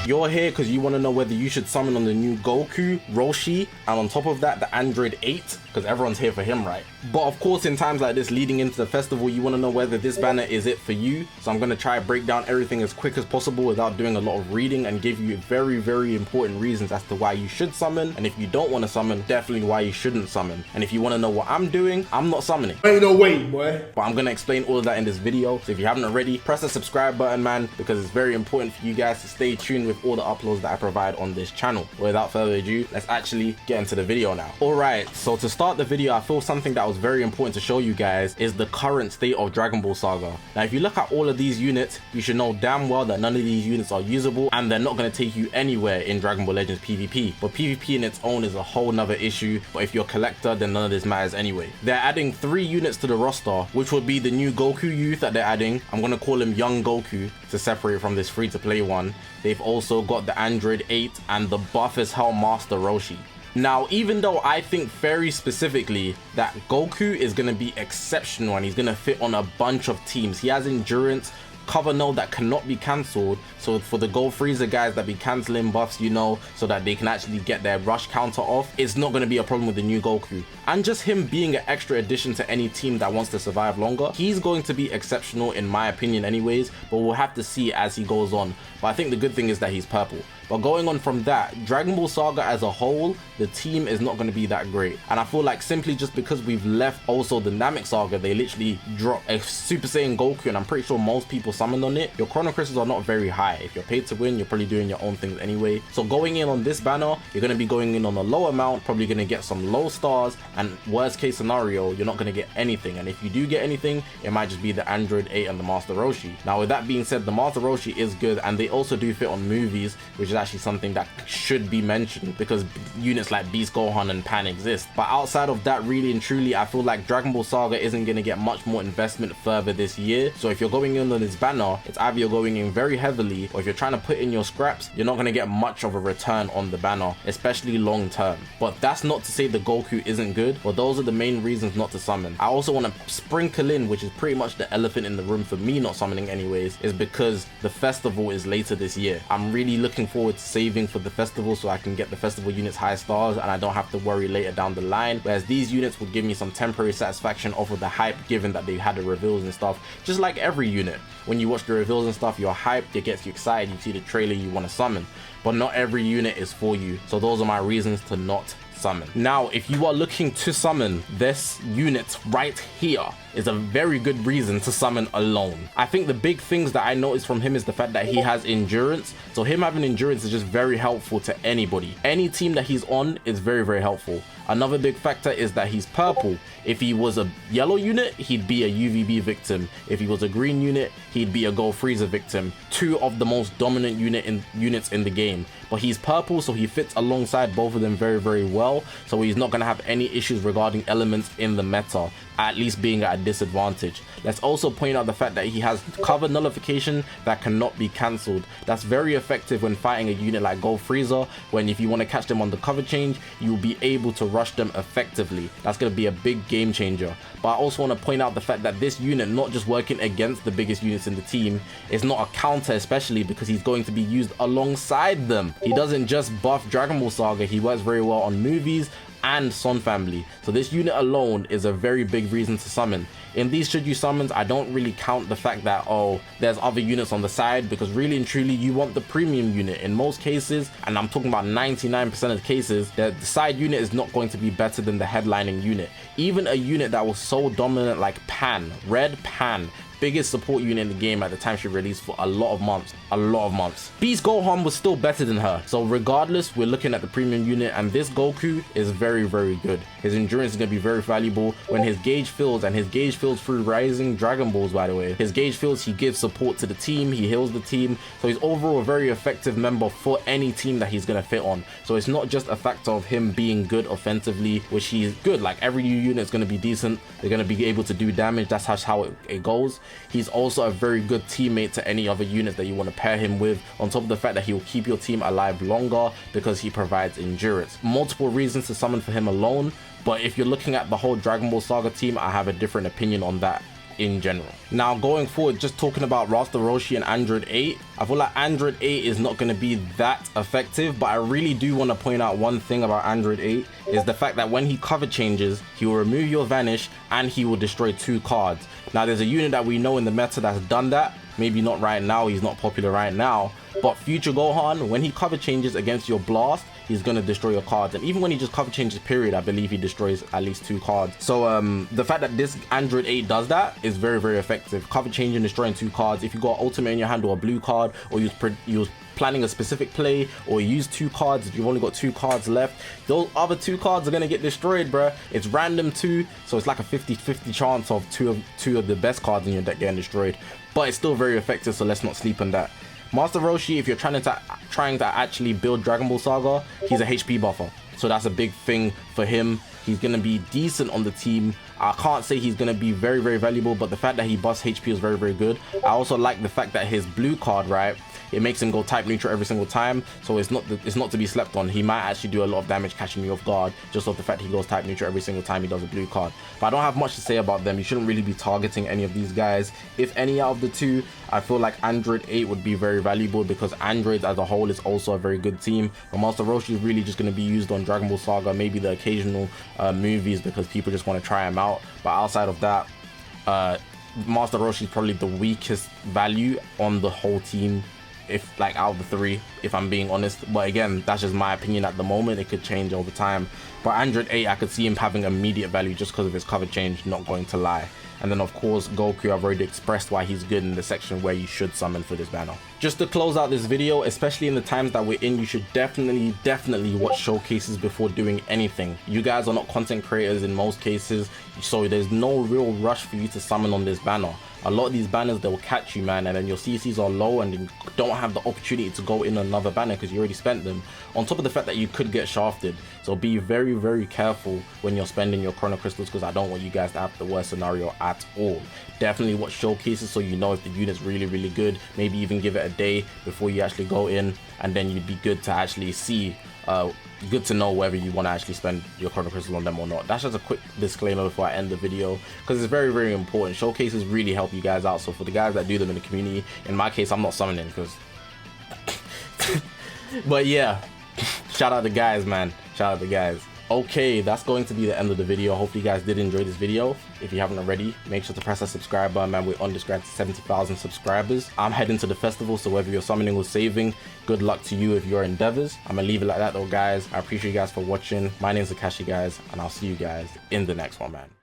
You're here because you want to know whether you should summon on the new Goku, Roshi, and on top of that, the Android 8, because everyone's here for him, right? But of course, in times like this leading into the festival, you want to know whether this banner is it for you. So I'm going to try to break down everything as quick as possible without doing a lot of reading and give you very, very important reasons as to why you should summon. And if you don't want to summon, definitely why you shouldn't summon. And if you want to know what I'm doing, I'm not summoning. Ain't no way, boy. But I'm going to explain all of that in this video. So if you haven't already, press the subscribe button, man, because it's very important for you guys to stay tuned with all the uploads that I provide on this channel. Without further ado, let's actually get into the video now. Alright, so to start the video, I feel something that was very important to show you guys is the current state of Dragon Ball Saga. Now, if you look at all of these units, you should know damn well that none of these units are usable and they're not going to take you anywhere in Dragon Ball Legends PvP. But PvP in its own is a whole nother issue, but if you're a collector, then none of this matters anyway. They're adding 3 units to the roster, which would be the new Goku youth that they're adding. I'm going to call him Young Goku to separate from this free-to-play one. They've also got the Android 8 and the buff as hell Master Roshi. Now, even though I think very specifically that Goku is going to be exceptional and he's going to fit on a bunch of teams, he has endurance, cover node that cannot be cancelled, so for the GOFRIEZA guys that be cancelling buffs, you know, so that they can actually get their rush counter off, it's not going to be a problem with the new Goku. And just him being an extra addition to any team that wants to survive longer, he's going to be exceptional in my opinion anyways, but we'll have to see as he goes on. But I think the good thing is that he's purple. But going on from that, Dragon Ball Saga as a whole, the team is not going to be that great. And I feel like simply just because we've left also the Namek Saga, they literally dropped a Super Saiyan Goku, and I'm pretty sure most people summoned on it. Your Chrono Crystals are not very high. If you're paid to win, you're probably doing your own things anyway. So going in on this banner, you're going to be going in on a low amount, probably going to get some low stars, and worst case scenario, you're not going to get anything. And if you do get anything, it might just be the Android 8 and the Master Roshi. Now, with that being said, the Master Roshi is good, and they also do fit on movies, which is actually something that should be mentioned because units like Beast Gohan and Pan exist. But outside of that, really and truly, I feel like Dragon Ball Saga isn't going to get much more investment further this year. So if you're going in on this banner, it's either you're going in very heavily, or if you're trying to put in your scraps, you're not going to get much of a return on the banner, especially long term. But that's not to say the Goku isn't good, but those are the main reasons not to summon. I also want to sprinkle in, which is pretty much the elephant in the room for me not summoning anyways, is because the festival is later this year. I'm really looking forward to saving for the festival so I can get the festival units high stars and I don't have to worry later down the line, whereas these units would give me some temporary satisfaction off of the hype, given that they had the reveals and stuff. Just like every unit, when you watch the reveals and stuff, you're hyped, it gets you excited, you see the trailer, you want to summon. But not every unit is for you, so those are my reasons to not summon. Now, if you are looking to summon, this unit right here is a very good reason to summon alone. I think the big things that I noticed from him is the fact that he has endurance. So him having endurance is just very helpful to anybody. Any team that he's on is very, very helpful. Another big factor is that he's purple. If he was a yellow unit, he'd be a UVB victim. If he was a green unit, he'd be a GOFRIEZA victim. 2 of the most dominant units in the game. But he's purple, so he fits alongside both of them very, very well. So he's not going to have any issues regarding elements in the meta, at least being at a disadvantage. Let's also point out the fact that he has cover nullification that cannot be cancelled. That's very effective when fighting a unit like GOFRIEZA, when if you want to catch them on the cover change, you'll be able to rush them effectively. That's going to be a big game changer. But I also want to point out the fact that this unit, not just working against the biggest units in the team, is not a counter, especially because he's going to be used alongside them. He doesn't just buff Dragon Ball Saga, he works very well on movies and Son family. So this unit alone is a very big reason to summon. In these should you summons, I don't really count the fact that, oh, there's other units on the side, because really and truly you want the premium unit in most cases, and I'm talking about 99% of the cases, the side unit is not going to be better than the headlining unit. Even a unit that was so dominant like Pan, Red Pan, biggest support unit in the game at the time she released for a lot of months. Beast Gohan was still better than her. So regardless, we're looking at the premium unit, and this Goku is very, very good. His endurance is going to be very valuable when his gauge fills, and his gauge fills through Rising Dragon Balls, by the way. His gauge fills, he gives support to the team, he heals the team, so he's overall a very effective member for any team that he's going to fit on. So it's not just a factor of him being good offensively, which he's good, like every new unit is going to be decent, they're going to be able to do damage, that's how it goes. He's also a very good teammate to any other units that you want to pair him with, on top of the fact that he will keep your team alive longer because he provides endurance. Multiple reasons to summon for him alone, but if you're looking at the whole Dragon Ball Saga team, I have a different opinion on that in general. Now going forward, just talking about Master Roshi and Android 8, I feel like Android 8 is not going to be that effective, but I really do want to point out one thing about Android 8 is the fact that when he cover changes, he will remove your vanish and he will destroy 2 cards. Now there's a unit that we know in the meta that's done that. Maybe not right now, he's not popular right now, but future Gohan, when he cover changes against your blast, he's gonna destroy your cards. And even when he just cover changes period, I believe he destroys at least 2 cards. So the fact that this Android 8 does that is very, very effective. Cover changing, destroying 2 cards. If you got ultimate in your hand or a blue card, or you was planning a specific play, or you use 2 cards, if you've only got 2 cards left, those other 2 cards are gonna get destroyed, bruh. It's random too, so it's like a 50-50 chance of two of the best cards in your deck getting destroyed. But it's still very effective, so let's not sleep on that. Master Roshi, if you're trying to actually build Dragon Ball Saga, he's a HP buffer, so that's a big thing for him. He's gonna be decent on the team. I can't say he's gonna be very, very valuable, but the fact that he busts HP is very, very good. I also like the fact that his blue card, right, it makes him go type neutral every single time, so it's not to be slept on. He might actually do a lot of damage catching you off guard just off the fact he goes type neutral every single time he does a blue card. But I don't have much to say about them. You shouldn't really be targeting any of these guys. If any out of the 2, I feel like Android 8 would be very valuable because Android as a whole is also a very good team. But Master Roshi is really just going to be used on Dragon Ball Saga, maybe the occasional movies because people just want to try him out. But outside of that, Master Roshi is probably the weakest value on the whole team, if like out of the 3, if I'm being honest. But again, that's just my opinion at the moment. It could change over time. But Android 8, I could see him having immediate value just because of his cover change, not going to lie. And then of course Goku, I've already expressed why he's good in the section where you should summon for this banner. Just to close out this video, especially in the times that we're in, you should definitely watch showcases before doing anything. You guys are not content creators in most cases, so there's no real rush for you to summon on this banner. A lot of these banners, they will catch you, man, and then your CCs are low and you don't have the opportunity to go in another banner because you already spent them, on top of the fact that you could get shafted. So be very, very careful when you're spending your chrono crystals, because I don't want you guys to have the worst scenario at all. Definitely watch showcases so you know if the unit's really, really good. Maybe even give it a day before you actually go in, and then you'd be good to actually see, good to know whether you want to actually spend your chrono crystal on them or not. That's just a quick disclaimer before I end the video, because it's very, very important. Showcases really help you guys out. So for the guys that do them in the community, in my case, I'm not summoning because but yeah, shout out the guys, man. Shout out the guys. Okay, that's going to be the end of the video. Hopefully you guys did enjoy this video. If you haven't already, make sure to press that subscribe button, man. We're on this grind to 70,000 subscribers. I'm heading to the festival, so whether you're summoning or saving, good luck to you with your endeavors. I'm gonna leave it like that though, guys. I appreciate you guys for watching. My name's Zakashi, guys, and I'll see you guys in the next one, man.